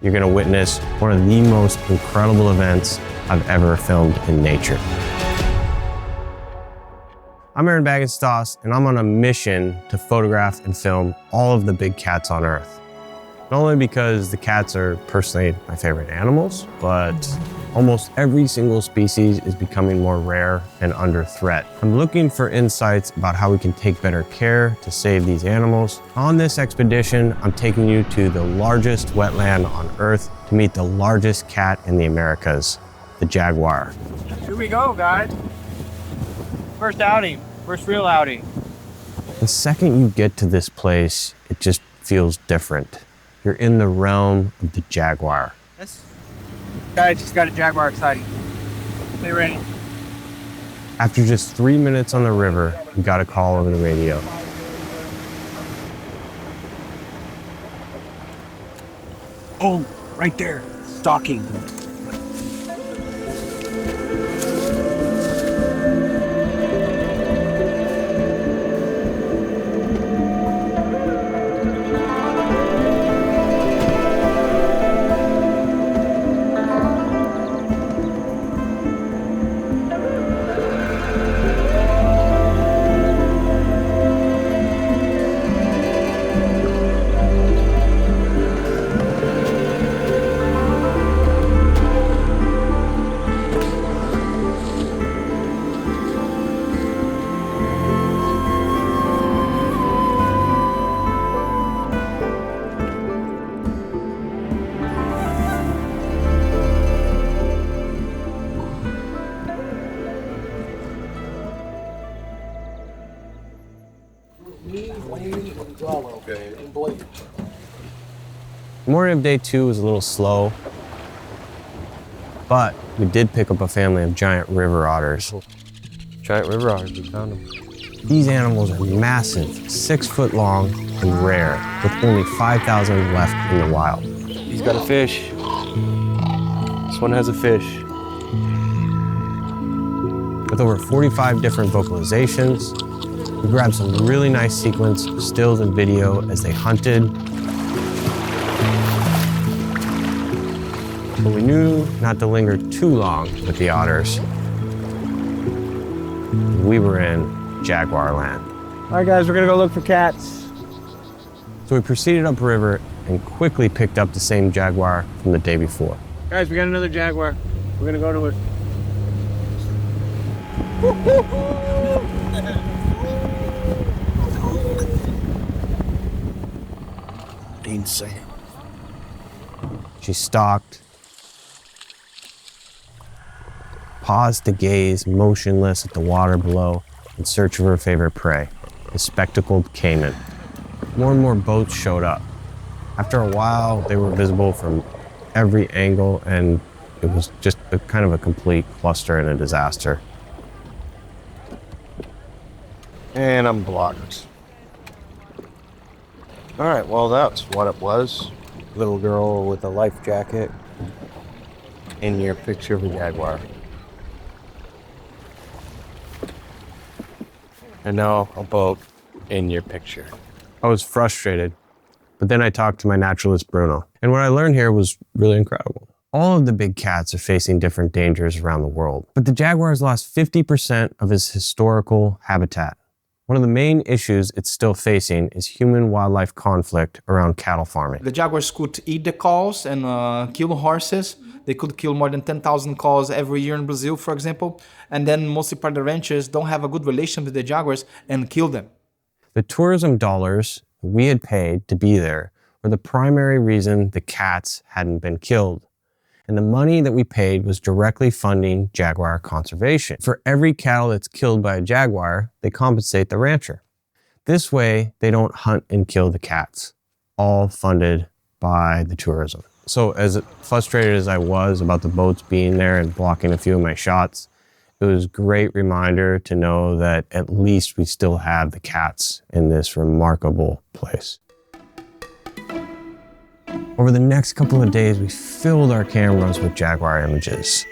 You're gonna witness one of the most incredible events I've ever filmed in nature. I'm Aaron Baggenstos, and I'm on a mission to photograph and film all of the big cats on Earth. Not only because the cats are personally my favorite animals, but almost every single species is becoming more rare and under threat. I'm looking for insights about how we can take better care to save these animals. On this expedition, I'm taking you to the largest wetland on Earth to meet the largest cat in the Americas, the jaguar. Here we go, guys. First outing, first real outing. The second you get to this place, it just feels different. You're in the realm of the jaguar. This guy just got a jaguar exciting. Stay ready. After just 3 minutes on the river, we got a call over the radio. Oh, right there, stalking. The morning of day 2 was a little slow, but we did pick up a family of giant river otters. Giant river otters, we found them. These animals are massive, 6 foot long and rare, with only 5,000 left in the wild. He's got a fish. This one has a fish. With over 45 different vocalizations, we grabbed some really nice sequence of stills and video as they hunted. But we knew not to linger too long with the otters. We were in jaguar land. All right, guys, we're gonna go look for cats. So we proceeded upriver and quickly picked up the same jaguar from the day before. Guys, we got another jaguar. We're gonna go to it. Insane. She stalked, paused to gaze motionless at the water below in search of her favorite prey, the spectacled caiman. More and more boats showed up. After a while, they were visible from every angle, and it was just kind of a complete cluster and a disaster. And I'm blocked. All right, well, that's what it was. Little girl with a life jacket in your picture of a jaguar. And now a boat in your picture. I was frustrated, but then I talked to my naturalist, Bruno. And what I learned here was really incredible. All of the big cats are facing different dangers around the world, but the jaguar has lost 50% of its historical habitat. One of the main issues it's still facing is human-wildlife conflict around cattle farming. The jaguars could eat the cows and kill horses. They could kill more than 10,000 cows every year in Brazil, for example. And then mostly part of the ranchers don't have a good relation with the jaguars and kill them. The tourism dollars we had paid to be there were the primary reason the cats hadn't been killed. And the money that we paid was directly funding jaguar conservation. For every cattle that's killed by a jaguar, they compensate the rancher. This way, they don't hunt and kill the cats, all funded by the tourism. So as frustrated as I was about the boats being there and blocking a few of my shots, it was a great reminder to know that at least we still have the cats in this remarkable place. Over the next couple of days, we filled our cameras with jaguar images.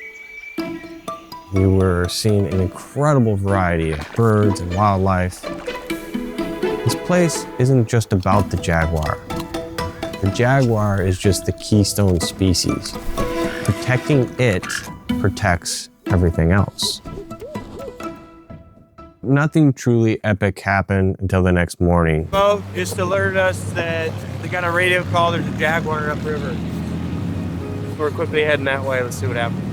We were seeing an incredible variety of birds and wildlife. This place isn't just about the jaguar. The The jaguar is just the keystone species. Protecting it protects everything else. Nothing truly epic happened until the next morning. Boat just alerted us that they got a radio call, there's a jaguar upriver. We're quickly heading that way, let's see what happens.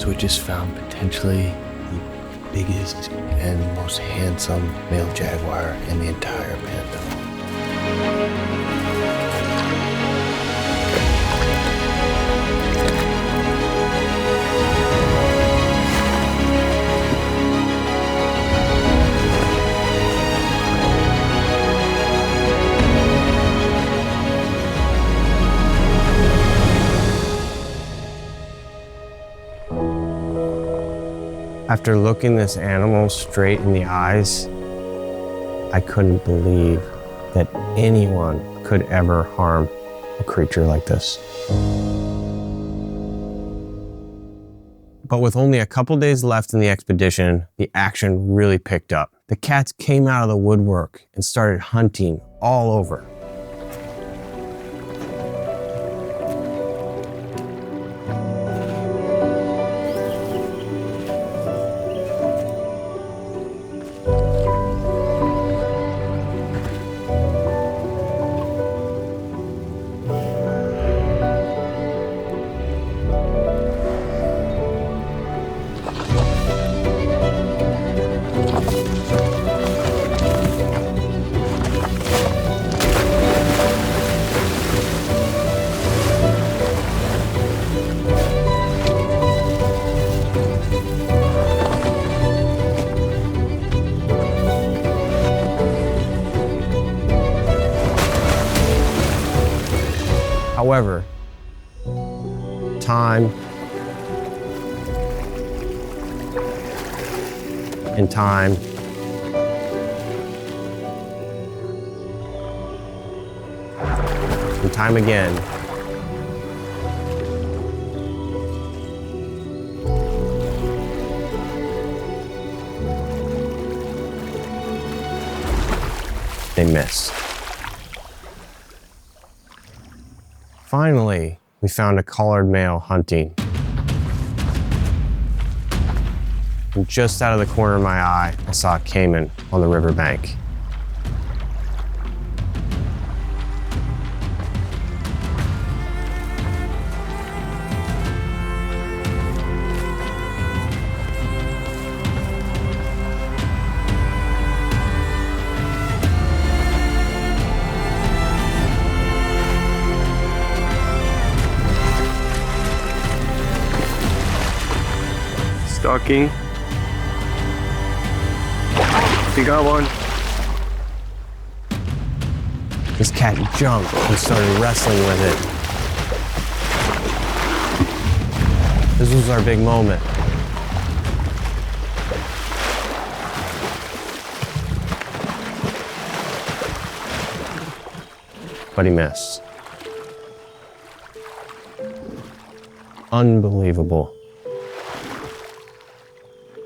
So we just found potentially the biggest and most handsome male jaguar in the entire Pantanal. After looking this animal straight in the eyes, I couldn't believe that anyone could ever harm a creature like this. But with only a couple days left in the expedition, the action really picked up. The cats came out of the woodwork and started hunting all over. However, time and time and time again they missed. Finally, we found a collared male hunting. And just out of the corner of my eye, I saw a caiman on the riverbank. Stalking. You got one. This cat jumped and started wrestling with it. This was our big moment. But he missed. Unbelievable.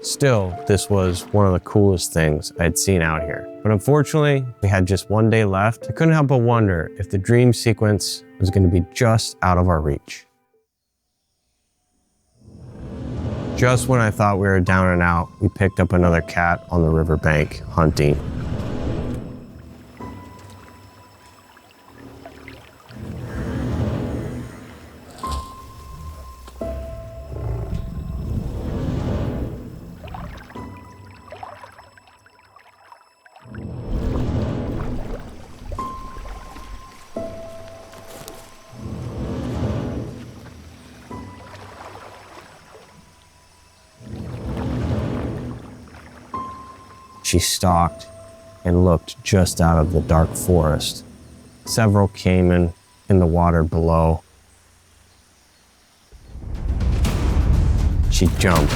Still, this was one of the coolest things I'd seen out here. But unfortunately, we had just one day left. I couldn't help but wonder if the dream sequence was going to be just out of our reach. Just when I thought we were down and out, we picked up another cat on the riverbank hunting. She stalked and looked just out of the dark forest. Several caiman in the water below. She jumped.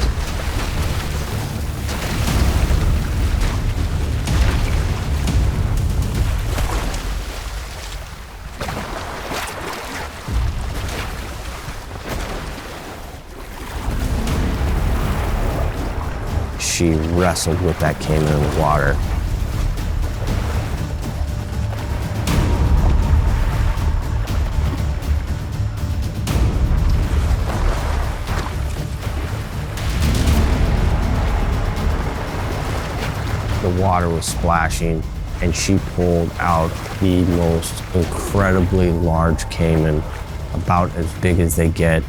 she wrestled with that caiman in the water. The water was splashing, and she pulled out the most incredibly large caiman, about as big as they get.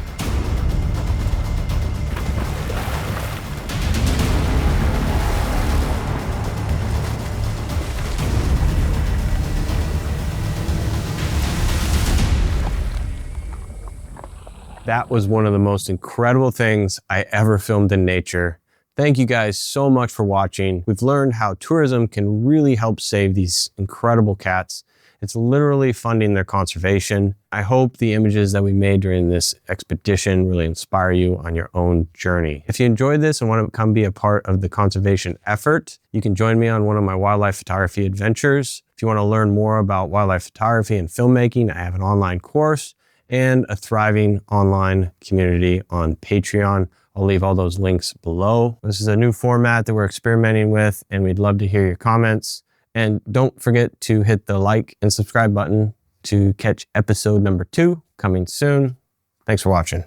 That was one of the most incredible things I ever filmed in nature. Thank you guys so much for watching. We've learned how tourism can really help save these incredible cats. It's literally funding their conservation. I hope the images that we made during this expedition really inspire you on your own journey. If you enjoyed this and want to come be a part of the conservation effort, you can join me on one of my wildlife photography adventures. If you want to learn more about wildlife photography and filmmaking, I have an online course and a thriving online community on Patreon. I'll leave all those links below. This is a new format that we're experimenting with, and we'd love to hear your comments. And don't forget to hit the like and subscribe button to catch episode number 2 coming soon. Thanks for watching.